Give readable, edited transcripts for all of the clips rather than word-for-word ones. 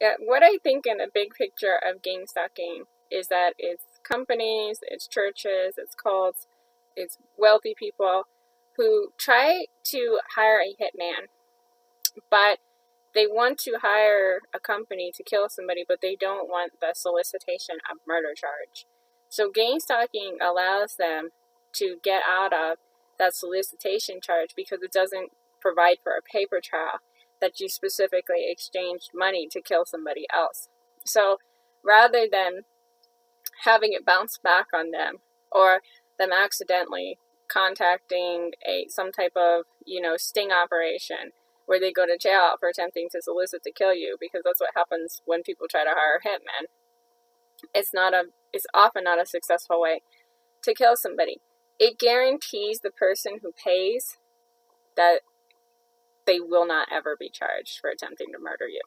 Yeah, what I think in the big picture of gang stalking is that it's companies, it's churches, it's cults, it's wealthy people who try to hire a hitman, but they want to hire a company to kill somebody, but they don't want the solicitation of murder charge. So gang stalking allows them to get out of that solicitation charge because it doesn't provide for a paper trail that you specifically exchanged money to kill somebody else. So rather than having it bounce back on them, or them accidentally contacting some type of sting operation where they go to jail for attempting to solicit to kill you, because that's what happens when people try to hire hitmen. It's often not a successful way to kill somebody. It guarantees the person who pays that they will not ever be charged for attempting to murder you.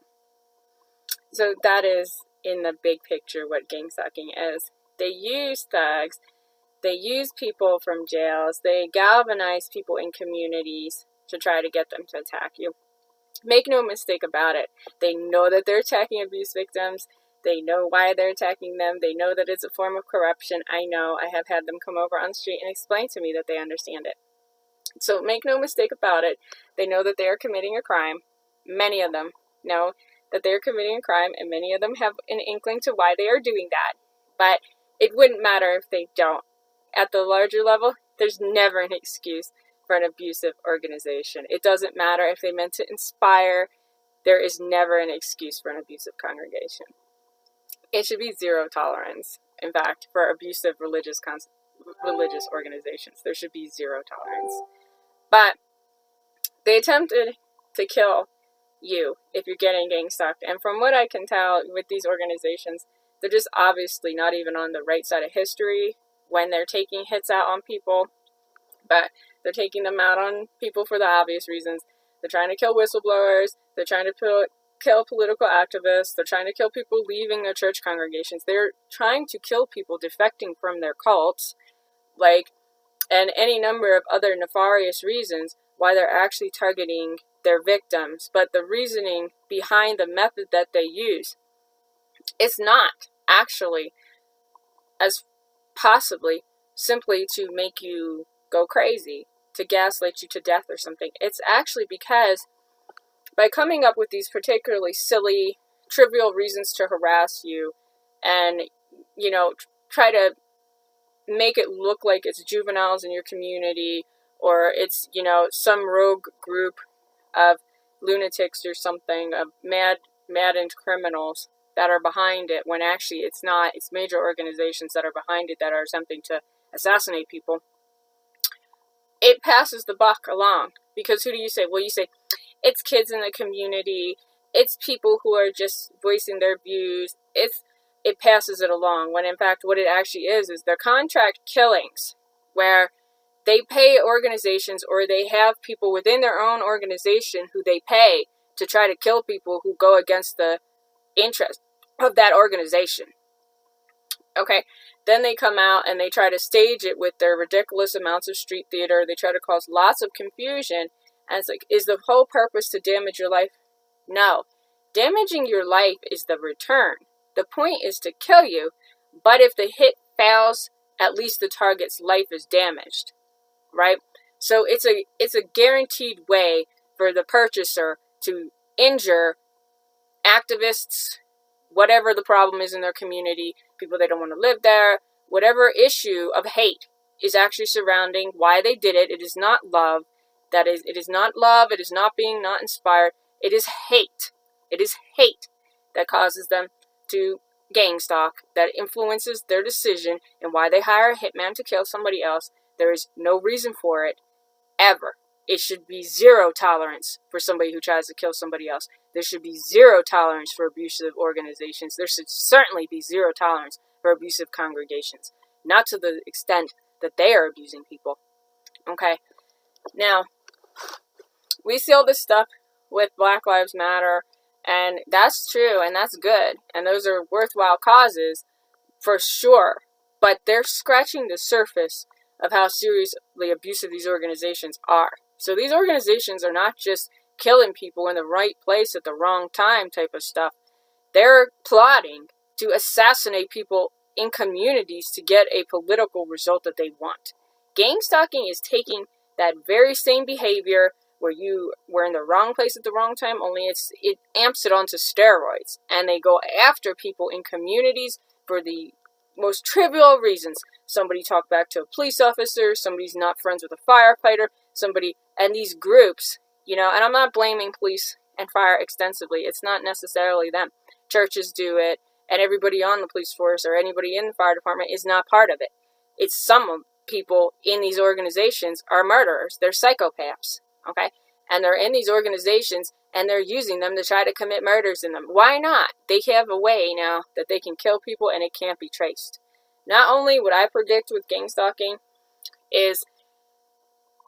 So that is, in the big picture, what gang stalking is. They use thugs, they use people from jails, they galvanize people in communities to try to get them to attack you. Make no mistake about it. They know that they're attacking abuse victims. They know why they're attacking them. They know that it's a form of corruption. I know. I have had them come over on the street and explain to me that they understand it. So make no mistake about it. They know that they are committing a crime. Many of them know that they are committing a crime, and many of them have an inkling to why they are doing that. But it wouldn't matter if they don't. At the larger level, there's never an excuse for an abusive organization. It doesn't matter if they meant to inspire. There is never an excuse for an abusive congregation. It should be zero tolerance, in fact, for abusive religious organizations. There should be zero tolerance. But they attempted to kill you if you're getting gang stalked. And from what I can tell with these organizations, they're just obviously not even on the right side of history when they're taking hits out on people. But they're taking them out on people for the obvious reasons. They're trying to kill whistleblowers. They're trying to kill political activists. They're trying to kill people leaving their church congregations. They're trying to kill people defecting from their cults, and any number of other nefarious reasons why they're actually targeting their victims. But the reasoning behind the method that they use is not actually as possibly simply to make you go crazy, to gaslight you to death or something. It's actually because by coming up with these particularly silly, trivial reasons to harass you and, try to make it look like it's juveniles in your community, or it's, some rogue group of lunatics or something, of maddened criminals that are behind it, when actually it's not. It's major organizations that are behind it that are attempting to assassinate people. It passes the buck along, because who do you say? Well, you say, it's kids in the community, it's people who are just voicing their views, it passes it along, when in fact what it actually is they're contract killings, where they pay organizations, or they have people within their own organization who they pay to try to kill people who go against the interest of that organization. Okay, then they come out and they try to stage it with their ridiculous amounts of street theater. They try to cause lots of confusion. And it's like, is the whole purpose to damage your life? No. Damaging your life is the return. The point is to kill you, but if the hit fails, at least the target's life is damaged, right? So it's a guaranteed way for the purchaser to injure activists, whatever the problem is in their community, people they don't want to live there, whatever issue of hate is actually surrounding why they did it. It is not love. It is not love. It is not being not inspired. It is hate. It is hate that causes them to gang stalk, that influences their decision and why they hire a hitman to kill somebody else. There is no reason for it, ever. It should be zero tolerance for somebody who tries to kill somebody else. There should be zero tolerance for abusive organizations. There should certainly be zero tolerance for abusive congregations. Not to the extent that they are abusing people. Okay? Now, we see all this stuff with Black Lives Matter, and that's true, and that's good, and those are worthwhile causes, for sure, but they're scratching the surface of how seriously abusive these organizations are. So these organizations are not just killing people in the right place at the wrong time type of stuff. They're plotting to assassinate people in communities to get a political result that they want. Gang stalking is taking that very same behavior where you were in the wrong place at the wrong time, only it amps it onto steroids. And they go after people in communities for the most trivial reasons. Somebody talked back to a police officer, somebody's not friends with a firefighter, and these groups, and I'm not blaming police and fire extensively. It's not necessarily them. Churches do it, and everybody on the police force or anybody in the fire department is not part of it. It's some people in these organizations are murderers. They're psychopaths, okay? And they're in these organizations, and they're using them to try to commit murders in them. Why not? They have a way now that they can kill people, and it can't be traced. Not only would I predict with gang stalking is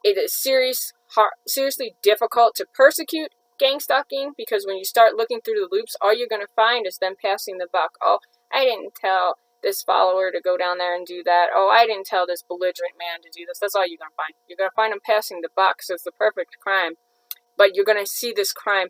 it is seriously difficult to persecute gang stalking, because when you start looking through the loops, all you're going to find is them passing the buck. Oh, I didn't tell this follower to go down there and do that. Oh, I didn't tell this belligerent man to do this. That's all you're going to find. You're going to find them passing the buck, so it's the perfect crime. But you're going to see this crime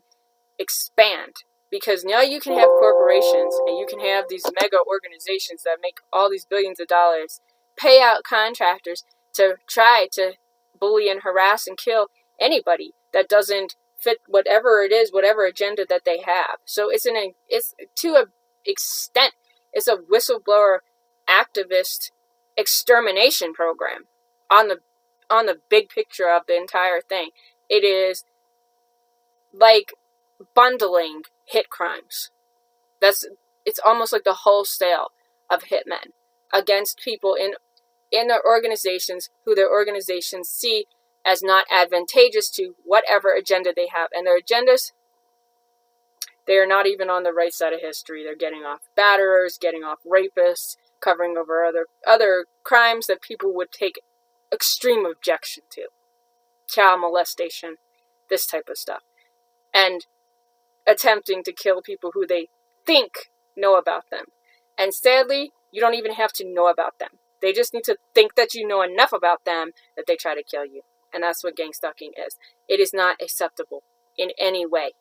expand, because now you can have corporations and you can have these mega organizations that make all these billions of dollars pay out contractors to try to bully and harass and kill anybody that doesn't fit whatever it is, whatever agenda that they have. So it's to an extent, it's a whistleblower activist extermination program on the big picture of the entire thing. It is like bundling hit crimes. It's almost like the wholesale of hitmen against people in their organizations who their organizations see as not advantageous to whatever agenda they have. And their agendas, they are not even on the right side of history. They're getting off batterers, getting off rapists, covering over other crimes that people would take extreme objection to. Child molestation, this type of stuff. And attempting to kill people who they think know about them. And sadly, you don't even have to know about them. They just need to think that you know enough about them that they try to kill you. And that's what gang stalking is. It is not acceptable in any way.